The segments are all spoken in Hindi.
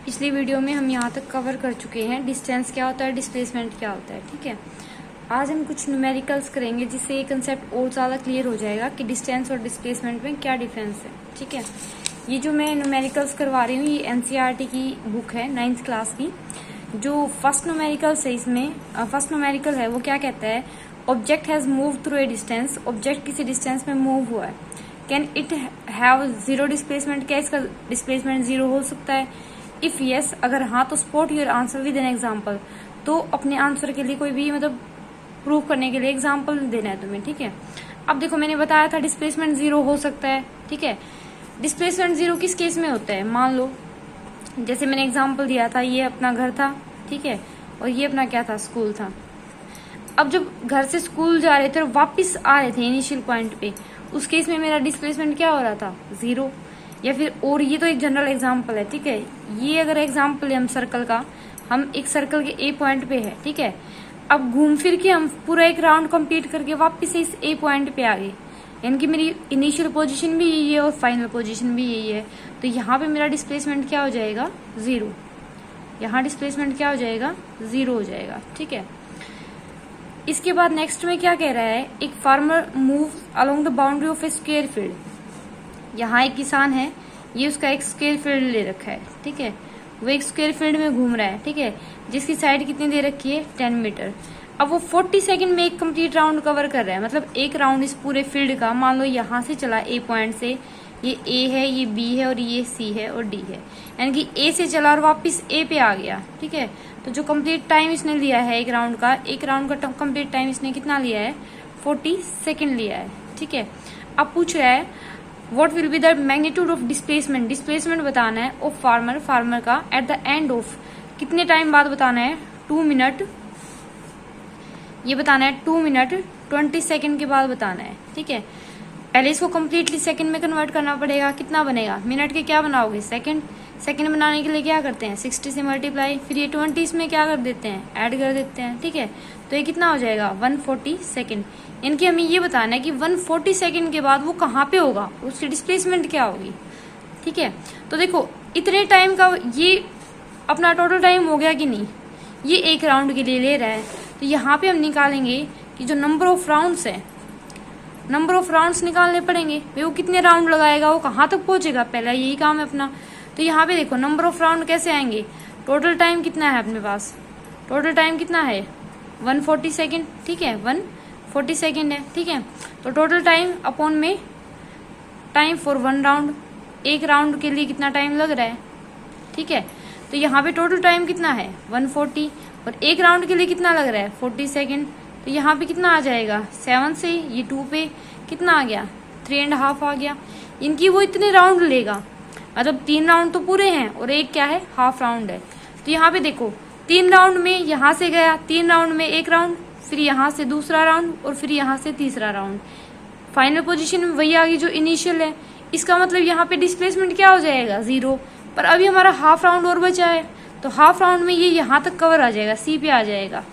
पिछली वीडियो में हम यहाँ तक कवर कर चुके हैं डिस्टेंस क्या होता है, डिस्प्लेसमेंट क्या होता है। ठीक है, आज हम कुछ न्यूमेरिकल्स करेंगे जिससे ये कंसेप्ट और ज़्यादा क्लियर हो जाएगा कि डिस्टेंस और डिस्प्लेसमेंट में क्या डिफरेंस है। ठीक है, ये जो मैं न्यूमेरिकल्स करवा रही हूँ ये एनसीईआरटी की बुक है 9th क्लास की। जो फर्स्ट न्यूमेरिकल्स है इसमें फर्स्ट न्यूमेरिकल है वो क्या कहता है, object has move through a distance. Object किसी डिस्टेंस में मूव हुआ है, can it have zero displacement. क्या इसका डिस्प्लेसमेंट जीरो हो सकता है? इफ यस, अगर हाँ तो spot your answer with an example. तो अपने आंसर के लिए कोई भी मतलब प्रूव करने के लिए एग्जाम्पल देना है तुम्हें। ठीक है, अब देखो मैंने बताया था डिस्प्लेसमेंट जीरो हो सकता है। ठीक है, डिस्प्लेसमेंट जीरो किस केस में होता है? मान लो जैसे मैंने एग्जाम्पल दिया था, ये अपना घर था, ठीक है, और ये अपना क्या था, स्कूल था। अब जब घर से स्कूल जा रहे थे और वापस आ रहे थे इनिशियल पॉइंट पे, उस केस में मेरा डिस्प्लेसमेंट क्या हो रहा था? जीरो। या फिर, और ये तो एक जनरल एग्जाम्पल है। ठीक है, ये अगर एग्जाम्पल है हम सर्कल का, हम एक सर्कल के ए पॉइंट पे है। ठीक है, अब घूम फिर के हम पूरा एक राउंड कंप्लीट करके वापस इस ए पॉइंट पे आ गए, यानी कि मेरी इनिशियल पोजीशन भी यही है और फाइनल पोजीशन भी यही है। तो यहाँ पे मेरा डिस्प्लेसमेंट क्या हो जाएगा? जीरो। यहाँ डिस्प्लेसमेंट क्या हो जाएगा? जीरो हो जाएगा। ठीक है, इसके बाद नेक्स्ट में क्या कह रहा है, एक farmer move along the boundary of A square field. यहाँ एक किसान है, ये उसका एक स्क्वायर फील्ड ले रखा है। ठीक है, वो एक स्क्वायर फील्ड में घूम रहा है। ठीक है, जिसकी साइड कितनी दे रखी है? 10 मीटर। अब वो 40 सेकंड में एक कंप्लीट राउंड कवर कर रहा है, मतलब एक राउंड इस पूरे फील्ड का। मान लो यहाँ से चला ए पॉइंट से, ये ए है, ये बी है और ये सी है और डी है, यानी कि ए से चला और वापस ए पे आ गया। ठीक है, तो जो कंप्लीट टाइम इसने लिया है एक राउंड का कंप्लीट टाइम इसने कितना लिया है? 40 सेकंड लिया है। ठीक है, अब पूछ रहा है what will be the magnitude of displacement. Displacement बताना है ऑफ फार्मर का एट द एंड ऑफ, कितने टाइम बाद बताना है? 2 मिनट। ये बताना है 2 मिनट 20 सेकंड के बाद बताना है। ठीक है, पहले इसको कम्प्लीटली सेकंड में कन्वर्ट करना पड़ेगा। कितना बनेगा? मिनट के क्या बनाओगे? सेकंड। सेकंड बनाने के लिए क्या करते हैं? 60 से मल्टीप्लाई, फिर ये 20 इसमें क्या कर देते हैं? ऐड कर देते हैं। ठीक है, तो ये कितना हो जाएगा? 140 सेकंड। इनकी हमें ये बताना है कि 140 सेकंड के बाद वो कहाँ पे होगा, उसकी डिस्प्लेसमेंट क्या होगी। ठीक है, तो देखो इतने टाइम का ये अपना टोटल टाइम हो गया कि नहीं? ये एक राउंड के लिए ले रहा है, तो यहाँ पे हम निकालेंगे कि जो नंबर ऑफ राउंड्स है, नंबर ऑफ राउंड्स निकालने पड़ेंगे। वो कितने राउंड लगाएगा, वो कहाँ तक पहुंचेगा, पहला यही काम है अपना। तो यहाँ पे देखो नंबर ऑफ राउंड कैसे आएंगे, टोटल टाइम कितना है अपने पास? टोटल टाइम कितना है? 140 सेकेंड। ठीक है, 140 सेकेंड है। ठीक है, तो टोटल टाइम अपॉन में टाइम फॉर 1 राउंड, एक राउंड के लिए कितना टाइम लग रहा है। ठीक है, तो यहाँ पे टोटल टाइम कितना है? 140, और एक राउंड के लिए कितना लग रहा है? 40 सेकेंड। तो यहाँ पे कितना आ जाएगा? 7 से ये 2 पे कितना आ गया? 3.5 आ गया। इनकी वो इतने राउंड लेगा, मतलब 3 राउंड तो पूरे हैं और एक क्या है? हाफ राउंड है। तो यहाँ पे देखो 3 राउंड में यहाँ से गया, 3 राउंड में एक राउंड, फिर यहाँ से दूसरा राउंड और फिर यहाँ से तीसरा राउंड। फाइनल पोजीशन में वही आ गई जो इनिशियल है। इसका मतलब यहाँ पे डिस्प्लेसमेंट क्या हो जाएगा? जीरो। पर अभी हमारा हाफ राउंड और बचा है, तो हाफ राउंड में ये यहाँ तक कवर आ जाएगा, सी पे आ जाएगा।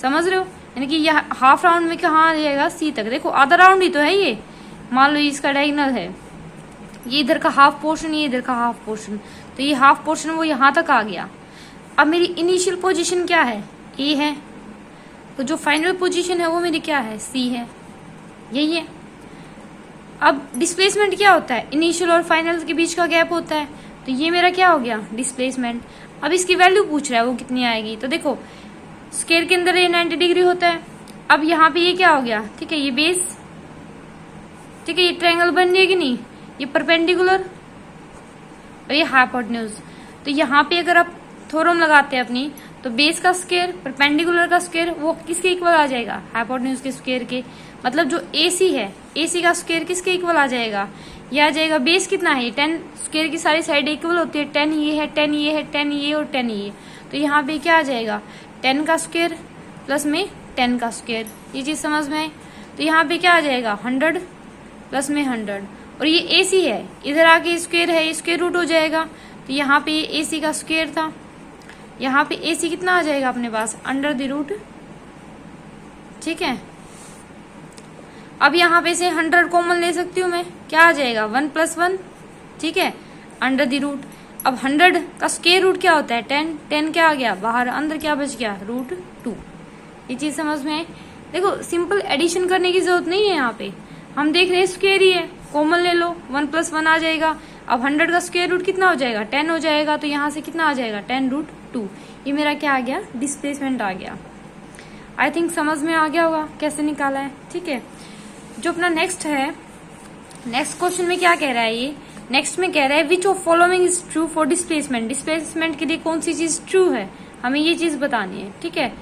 समझ रहे हो? यानी कि यह हाफ राउंड में कहाँ आ जाएगा? सी तक। देखो आधा राउंड ही तो है ये, मान लो इसका डायगोनल है, ये इधर का हाफ पोर्शन, ये इधर का हाफ पोर्शन, तो ये हाफ पोर्शन वो यहाँ तक आ गया। अब मेरी इनिशियल पोजीशन क्या है? ए है, तो जो फाइनल पोजीशन है वो मेरी क्या है? सी है, यही है। अब डिस्प्लेसमेंट क्या होता है? इनिशियल और फाइनल के बीच का गैप होता है, तो ये मेरा क्या हो गया? डिस्प्लेसमेंट। अब इसकी वैल्यू पूछ रहा है वो कितनी आएगी, तो देखो स्क्वायर के अंदर ये 90 डिग्री होता है। अब यहाँ पे ये क्या हो गया? ठीक है, ये बेस, ठीक है, ये ट्रायंगल बन रही है कि नहीं? ये परपेंडिकुलर और ये हाइपोटेन्यूज। तो यहाँ पे अगर आप थ्योरम लगाते हैं अपनी, तो बेस का स्क्वायर, परपेंडिकुलर का स्क्वायर, वो किसके इक्वल आ जाएगा? हाइपोटेन्यूज के स्क्वायर के। मतलब जो AC है, AC का स्क्वायर किसके इक्वल आ जाएगा? ये आ जाएगा, बेस कितना है? 10, स्क्वायर की सारी साइड इक्वल होती है, 10 ये है, 10 ये है, 10 ये और 10 ये। तो यहाँ पे क्या आ जाएगा? 10 का स्क्वायर प्लस में 10 का स्क्वायर। ये चीज समझ में आए? तो यहाँ पे क्या आ जाएगा? 100 प्लस में 100, और ये AC है, इधर आके स्क्वायर है, स्क्वायर रूट हो जाएगा। तो यहाँ पे ये AC का स्क्वायर था, यहाँ पे AC कितना आ जाएगा अपने पास? Under the root. ठीक है, अब यहाँ पे से 100 कॉमन ले सकती हूँ मैं, क्या आ जाएगा? 1 + 1। ठीक है, अंडर द रूट। अब 100 का स्क्वायर रूट क्या होता है 10, 10 क्या आ गया बाहर, अंदर क्या बच गया √2। ये चीज समझ में है। देखो सिंपल एडिशन करने की जरूरत नहीं है, यहाँ पे हम देख रहे हैं स्क्वायर ही है, कॉमन ले लो 1 + 1 आ जाएगा। अब 100 का स्क्वायर रूट कितना हो जाएगा 10 हो जाएगा, तो यहाँ से कितना आ जाएगा 10√2। ये मेरा क्या आ गया डिस्प्लेसमेंट आ गया। आई थिंक समझ में आ गया होगा कैसे निकाला है, ठीक है। जो अपना नेक्स्ट है, नेक्स्ट क्वेश्चन में क्या कह रहा है, ये नेक्स्ट में कह रहा है which of following is true for displacement. Displacement के लिए कौन सी चीज ट्रू है, हमें ये चीज बतानी है, ठीक है।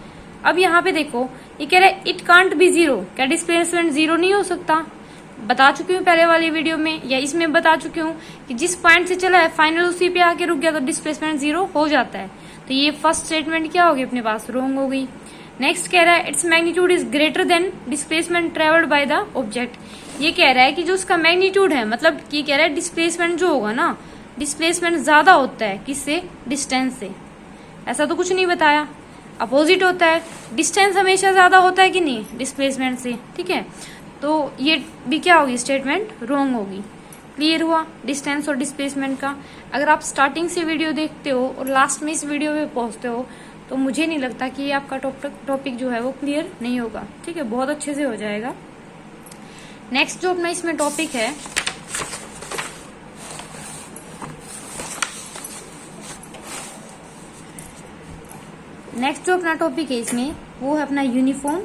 अब यहाँ पे देखो ये कह रहा है इट कांट बी 0, क्या डिस्प्लेसमेंट 0 नहीं हो सकता। बता चुकी हूँ पहले वाली वीडियो में, या इसमें बता चुकी हूँ कि जिस पॉइंट से चला है फाइनल उसी पे आके रुक गया तो डिस्प्लेसमेंट 0 हो जाता है। तो ये फर्स्ट स्टेटमेंट क्या होगी अपने पास रॉन्ग हो गई। नेक्स्ट कह रहा है its magnitude is greater than displacement travelled by the object. ये कह रहा है कि जो उसका मैग्नीट्यूड है, मतलब ये कह रहा है डिस्प्लेसमेंट जो होगा ना, डिस्प्लेसमेंट ज्यादा होता है किससे, डिस्टेंस से। ऐसा तो कुछ नहीं बताया, अपोजिट होता है, डिस्टेंस हमेशा ज्यादा होता है कि नहीं डिस्प्लेसमेंट से, ठीक है। तो ये भी क्या होगी स्टेटमेंट रॉन्ग होगी। क्लियर हुआ डिस्टेंस और डिस्प्लेसमेंट का। अगर आप स्टार्टिंग से वीडियो देखते हो और लास्ट में इस वीडियो में पहुंचते हो तो मुझे नहीं लगता कि आपका टॉपिक जो है वो क्लियर नहीं होगा, ठीक है, बहुत अच्छे से हो जाएगा। नेक्स्ट जो अपना इसमें टॉपिक है, नेक्स्ट जो अपना टॉपिक है इसमें वो है अपना uniform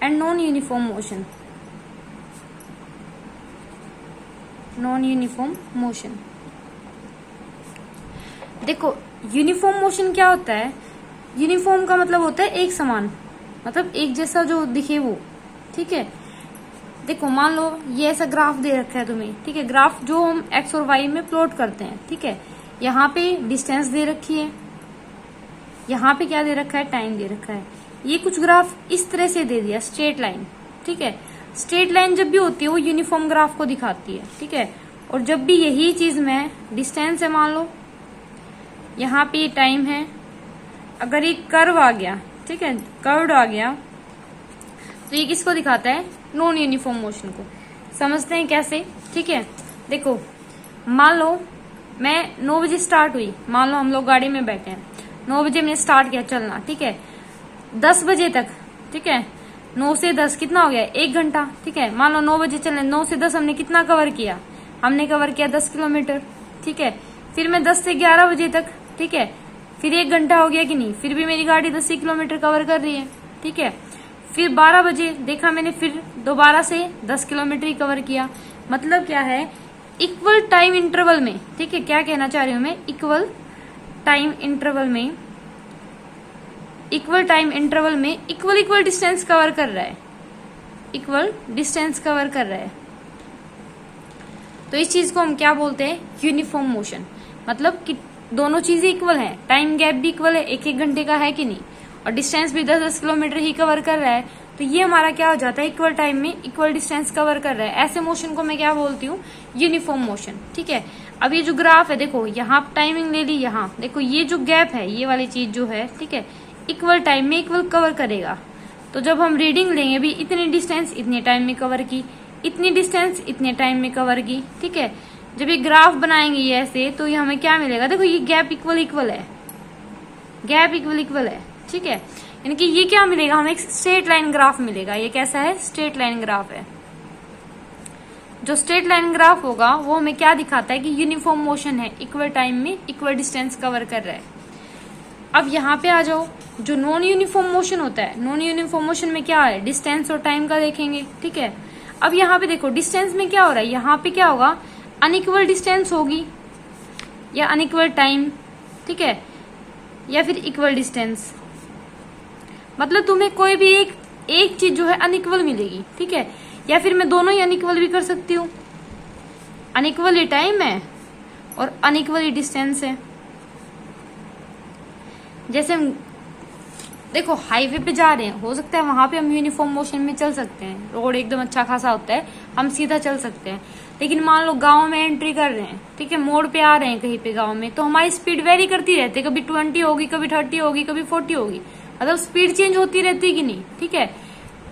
and non uniform motion. Non uniform motion, देखो यूनिफॉर्म मोशन क्या होता है, यूनिफॉर्म का मतलब होता है एक समान, मतलब एक जैसा जो दिखे वो, ठीक है। देखो मान लो ये ऐसा ग्राफ दे रखा है तुम्हें, ठीक है, ग्राफ जो हम x और y में प्लॉट करते हैं, ठीक है। यहाँ पे डिस्टेंस दे रखी है, यहाँ पे क्या दे रखा है टाइम दे रखा है। ये कुछ ग्राफ इस तरह से दे दिया स्ट्रेट लाइन, ठीक है। स्ट्रेट लाइन जब भी होती है वो यूनिफॉर्म ग्राफ को दिखाती है, ठीक है। और जब भी यही चीज में डिस्टेंस है, मान लो यहाँ पे ये टाइम है, अगर ये कर्व आ गया, ठीक है, कर्व्ड आ गया, तो ये किसको दिखाता है नॉन यूनिफॉर्म मोशन को। समझते हैं कैसे, ठीक है। देखो मान लो मैं 9 बजे स्टार्ट हुई, मान लो हम लोग गाड़ी में बैठे हैं, 9 बजे मैंने स्टार्ट किया चलना, ठीक है, 10 बजे तक, ठीक है, 9 से 10 कितना हो गया 1 घंटा, ठीक है। मान लो 9 बजे चलने, 9 से 10 हमने कितना कवर किया, हमने कवर किया 10 किलोमीटर, ठीक है। फिर मैं 10 से 11 बजे तक, ठीक है, फिर 1 घंटा हो गया कि नहीं, फिर भी मेरी गाड़ी 10 किलोमीटर कवर कर रही है, ठीक है। फिर 12 बजे देखा मैंने, फिर दोबारा से 10 किलोमीटर ही कवर किया। मतलब क्या है इक्वल टाइम इंटरवल में, ठीक है, क्या कहना चाह रही हूं मैं, इक्वल टाइम इंटरवल में, इक्वल टाइम इंटरवल में इक्वल डिस्टेंस कवर कर रहा है, इक्वल डिस्टेंस कवर कर रहा है। तो इस चीज को हम क्या बोलते हैं यूनिफॉर्म मोशन। मतलब कि दोनों चीजें इक्वल हैं, टाइम गैप भी इक्वल है, 1-1 घंटे का है कि नहीं, और डिस्टेंस भी 10-10 किलोमीटर ही कवर कर रहा है। तो ये हमारा क्या हो जाता है इक्वल टाइम में इक्वल डिस्टेंस कवर कर रहा है। ऐसे मोशन को मैं क्या बोलती हूँ यूनिफॉर्म मोशन, ठीक है। अब ये जो ग्राफ है देखो, यहाँ टाइमिंग ले ली, यहाँ देखो ये जो गैप है ये वाली चीज जो है, ठीक है, इक्वल टाइम में इक्वल कवर करेगा। तो जब हम रीडिंग लेंगे भी इतनी डिस्टेंस इतने टाइम में कवर की, इतनी डिस्टेंस इतने टाइम में कवर की, ठीक है। जब ये ग्राफ बनाएंगे ये ऐसे, तो ये हमें क्या मिलेगा, देखो ये गैप इक्वल है, गैप इक्वल है, ठीक है। यानी कि ये क्या मिलेगा हमें, एक स्ट्रेट लाइन ग्राफ मिलेगा। ये कैसा है स्ट्रेट लाइन ग्राफ है। जो स्ट्रेट लाइन ग्राफ होगा वो हमें क्या दिखाता है कि यूनिफॉर्म मोशन है, इक्वल टाइम में इक्वल डिस्टेंस कवर कर रहा है। अब यहाँ पे आ जाओ, जो नॉन यूनिफॉर्म मोशन होता है, नॉन यूनिफॉर्म मोशन में क्या है डिस्टेंस और टाइम का देखेंगे, ठीक है। अब यहाँ पे देखो डिस्टेंस में क्या हो रहा है, यहाँ पे क्या होगा अनइक्वल डिस्टेंस होगी या अनइक्वल टाइम, ठीक है, या फिर इक्वल डिस्टेंस। मतलब तुम्हें कोई भी एक चीज जो है अनइक्वल मिलेगी, ठीक है, या फिर मैं दोनों ही अनइक्वल भी कर सकती हूँ। अनइक्वल ही टाइम है और अनइक्वल ही डिस्टेंस है। जैसे हम देखो हाईवे पे जा रहे हैं, हो सकता है वहां पे हम यूनिफॉर्म मोशन में चल सकते हैं, रोड एकदम अच्छा खासा होता है, हम सीधा चल सकते हैं। लेकिन मान लो गांव में एंट्री कर रहे हैं, ठीक है, मोड़ पे आ रहे हैं कहीं पे गांव में, तो हमारी स्पीड वेरी करती रहती है, कभी 20 होगी, कभी 30 होगी, कभी 40 होगी, मतलब स्पीड चेंज होती रहती है कि नहीं, ठीक है।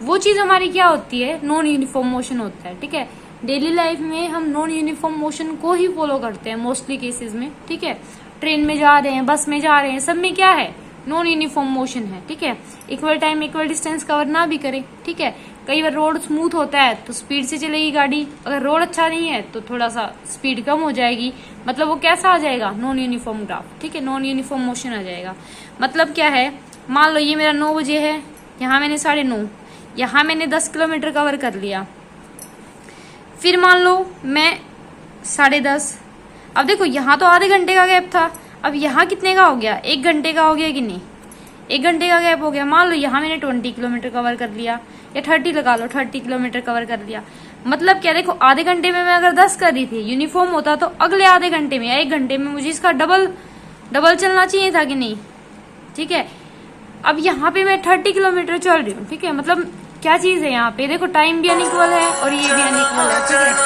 वो चीज हमारी क्या होती है नॉन यूनिफॉर्म मोशन होता है, ठीक है। डेली लाइफ में हम नॉन यूनिफॉर्म मोशन को ही फॉलो करते हैं मोस्टली केसेस में, ठीक है। ट्रेन में जा रहे हैं, बस में जा रहे हैं, सब में क्या है, नॉन यूनिफॉर्म मोशन है, ठीक है। Equal time equal distance cover ना भी करे, ठीक है। कई बार रोड स्मूथ होता है तो स्पीड से चलेगी गाड़ी, अगर रोड अच्छा नहीं है तो थोड़ा सा स्पीड कम हो जाएगी, मतलब वो कैसा आ जाएगा, नॉन यूनिफॉर्म ग्राफ, ठीक है, नॉन यूनिफॉर्म मोशन आ जाएगा। मतलब क्या है, मान लो ये मेरा 9 बजे है, यहाँ मैंने 9:30, यहाँ मैंने 10 किलोमीटर कवर कर लिया। फिर मान लो मैं 10:30, अब देखो यहाँ तो आधे घंटे का गैप था, अब यहाँ कितने का हो गया, 1 घंटे का हो गया कि नहीं, 1 घंटे का गैप हो गया। मान लो यहाँ मैंने 20 किलोमीटर कवर कर लिया, या 30 लगा लो, 30 किलोमीटर कवर कर लिया। मतलब क्या, देखो आधे घंटे में मैं अगर 10 कर रही थी, यूनिफॉर्म होता तो अगले आधे घंटे में या 1 घंटे में मुझे इसका डबल चलना चाहिए था कि नहीं, ठीक है। अब यहाँ पे मैं 30 किलोमीटर चल रही हूँ, ठीक है। मतलब क्या चीज है यहाँ पे, देखो टाइम भी अनइक्वल है और ये भी अनइक्वल है, ठीक है।